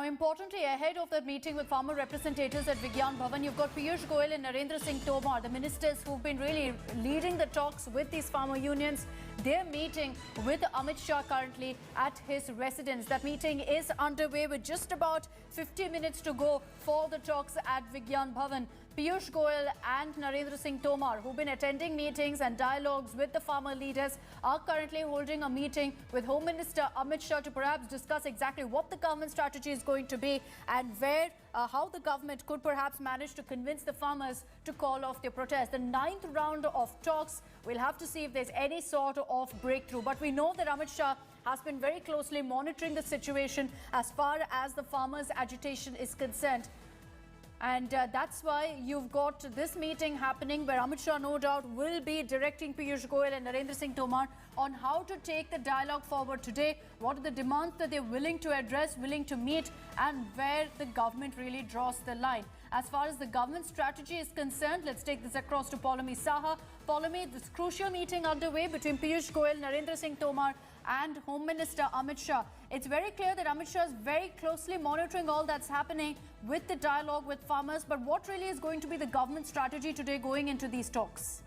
Now, importantly, ahead of the meeting with farmer representatives at Vigyan Bhavan, you've got Piyush Goyal and Narendra Singh Tomar, the ministers who've been really leading the talks with these farmer unions. They're meeting with Amit Shah currently at his residence. That meeting is underway with just about 50 minutes to go for the talks at Vigyan Bhavan. Piyush Goyal and Narendra Singh Tomar, who've been attending meetings and dialogues with the farmer leaders, are currently holding a meeting with Home Minister Amit Shah to perhaps discuss exactly what the government strategy is going to be and how the government could perhaps manage to convince the farmers to call off their protest. The 9th round of talks, we'll have to see if there's any sort of breakthrough. But we know that Amit Shah has been very closely monitoring the situation as far as the farmers' agitation is concerned. And that's why you've got this meeting happening where Amit Shah no doubt will be directing Piyush Goyal and Narendra Singh Tomar on how to take the dialogue forward today, what are the demands that they're willing to address, willing to meet, and where the government really draws the line. As far as the government strategy is concerned, let's take this across to Poulomi Saha. Poulomi, this crucial meeting underway between Piyush Goyal, Narendra Singh Tomar and Home Minister Amit Shah. It's very clear that Amit Shah is very closely monitoring all that's happening with the dialogue with farmers. But what really is going to be the government strategy today going into these talks?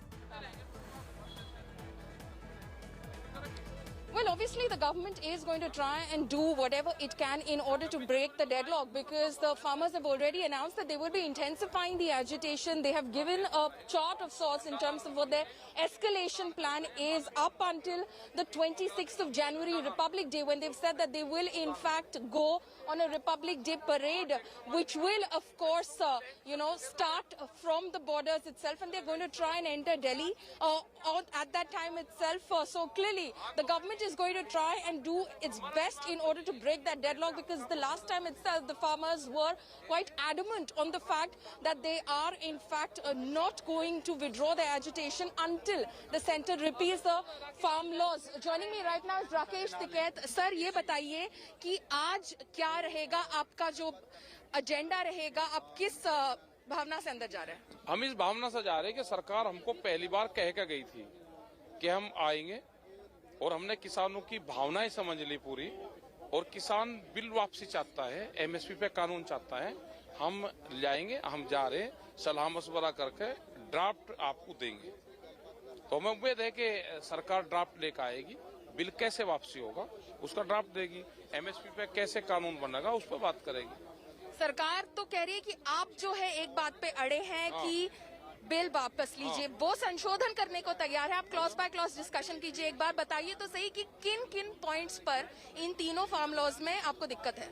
Well, obviously the government is going to try and do whatever it can in order to break the deadlock, because the farmers have already announced that they will be intensifying the agitation. They have given a chart of sorts in terms of what their escalation plan is up until the 26th of January, Republic Day, when they've said that they will in fact go on a Republic Day parade, which will of course, start from the borders itself, and they're going to try and enter Delhi at that time itself. So clearly the government is going to try and do its best in order to break that deadlock, because the last time itself the farmers were quite adamant on the fact that they are in fact not going to withdraw their agitation until the centre repeals the farm laws. Joining me right now is Rakesh Tikait. Sir, ये बताइए कि आज क्या रहेगा आपका जो agenda रहेगा, आप किस भावना से अंदर जा रहे हैं? हम इस भावना से जा रहे हैं कि सरकार हमको पहली बार कह के गई थी कि हम आएंगे, और हमने किसानों की भावनाएं समझ ली पूरी, और किसान बिल वापसी चाहता है, एमएसपी पे कानून चाहता है, हम लाएंगे, हम जा रहे हैं, सलाह मशवरा करके ड्राफ्ट आपको देंगे। तो हमें उम्मीद है कि सरकार ड्राफ्ट लेकर आएगी, बिल कैसे वापसी होगा उसका ड्राफ्ट देगी, एमएसपी पे कैसे कानून बनेगा उस पर बात करेगी। सरकार तो कह रही है कि आप जो है एक बात पे अड़े हैं कि बिल वापस लीजिए, वो संशोधन करने को तैयार है। आप क्लॉज बाय क्लॉज डिस्कशन कीजिए। एक बार बताइए तो सही कि किन किन पॉइंट्स पर इन तीनों फार्म लॉज में आपको दिक्कत है?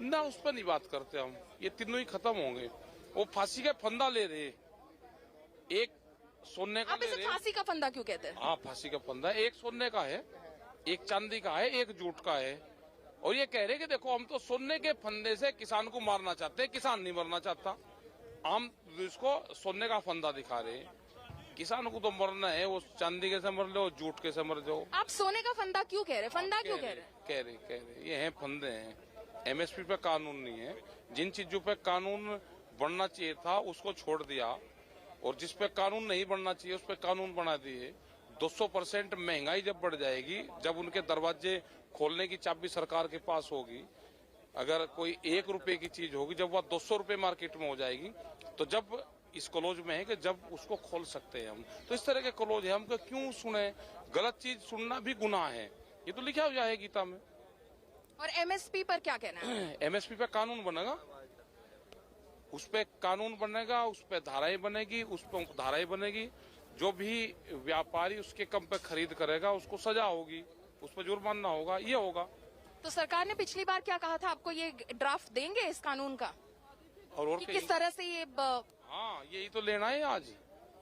ना, उस पर नहीं बात करते हम, ये तीनों ही खत्म होंगे। वो फांसी का फंदा ले रहे, एक सोने का आप इसे फांसी का फंदा क्यों कहते हैं? हाँ, फांसी का फंदा, एक सोने का है, एक चांदी का है, एक जूट का है, और ये कह रहे कि देखो हम तो सोने के फंदे से किसान को मारना चाहते हैं, किसान नहीं मरना चाहता। हम इसको सोने का फंदा दिखा रहे हैं, किसान को तो मरना है, वो चांदी के से मर लो, जूट के से मर जाओ। आप सोने का फंदा क्यों कह रहे? फंदा क्यों कह रहे? कह रहे ये हैं फंदे हैं। एमएसपी पे कानून नहीं है, जिन चीजों पे कानून बनना चाहिए था उसको छोड़ दिया, और जिस पे कानून नहीं बनना चाहिए उस पे कानून बना दिए। 200% महंगाई जब बढ़ जाएगी, जब उनके दरवाजे खोलने की चाबी सरकार के पास होगी, अगर कोई 1 रुपए की चीज होगी, जब वह 200 रुपए मार्केट में हो जाएगी, तो जब इस क्लोज में है कि जब उसको खोल सकते हैं हम, तो इस तरह के क्लोज है, हमको क्यों सुने? गलत चीज सुनना भी गुनाह है, ये तो लिखा हुआ है गीता में। और एमएसपी पर क्या कहना है? एमएसपी पे कानून बनेगा, उस पे कानून बनेगा, उस पे धाराएं बनेगी, उस पे धाराएं बनेगी, जो भी व्यापारी उसके कम पे खरीद करेगा उसको सजा होगी, उस पर जुर्माना होगा, ये होगा। तो सरकार ने पिछली बार क्या कहा था, आपको ये ड्राफ्ट देंगे इस कानून का, और कि किस तरह से ये हाँ, यही तो लेना है आज,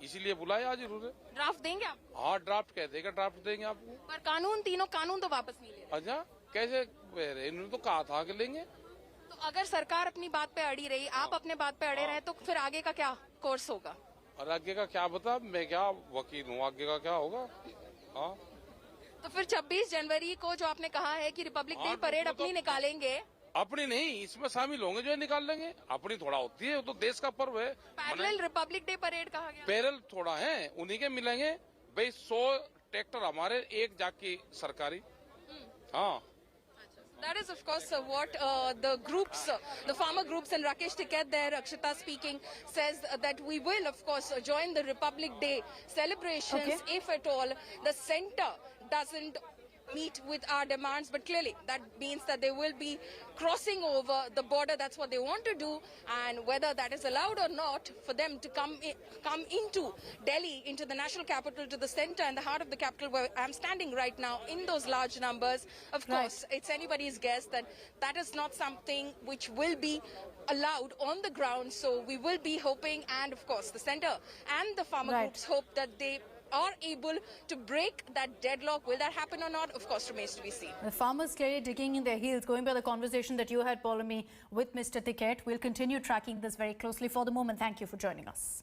इसीलिए बुलाया आज इन्होंने। ड्राफ्ट देंगे आप? हाँ, ड्राफ्ट कह देगा, ड्राफ्ट देंगे आपको। पर कानून, तीनों कानून तो वापस नहीं ले रहे। अच्छा, कैसे? इन्होंने तो कहा था कि लेंगे। तो अगर सरकार अपनी बात पे अड़ी रही, आप अपने बात पे अड़े रहे, तो फिर आगे का क्या कोर्स होगा? और आगे का क्या बता, मैं क्या वकील हूँ, आगे का क्या होगा? हाँ, तो फिर 26 जनवरी को जो आपने कहा है कि रिपब्लिक डे परेड अपनी निकालेंगे, अपनी नहीं, इसमें शामिल होंगे जो निकाल लेंगे, अपनी थोड़ा होती है, वो तो देश का पर्व है। पैरेलल रिपब्लिक डे परेड कहा गया। पैरेलल थोड़ा है, उन्हीं के मिलेंगे भाई। 100 ट्रैक्टर हमारे, एक जाकी सरकारी। हाँ, That is, of course, what the groups, the farmer groups, and Rakesh Tiket there, Akshita speaking, says that we will, of course, join the Republic Day celebrations if at all the centre doesn't meet with our demands. But clearly that means that they will be crossing over the border. That's what they want to do, and whether that is allowed or not for them to come into Delhi, into the national capital, to the centre and the heart of the capital where I'm standing right now in those large numbers, of course it's anybody's guess that that is not something which will be allowed on the ground. So we will be hoping, and of course the centre and the farmer groups hope that they are able to break that deadlock. Will that happen or not? Of course, remains to be seen. The farmers clearly digging in their heels, going by the conversation that you had, Paulami, with Mr. Tiket. We'll continue tracking this very closely. For the moment, thank you for joining us.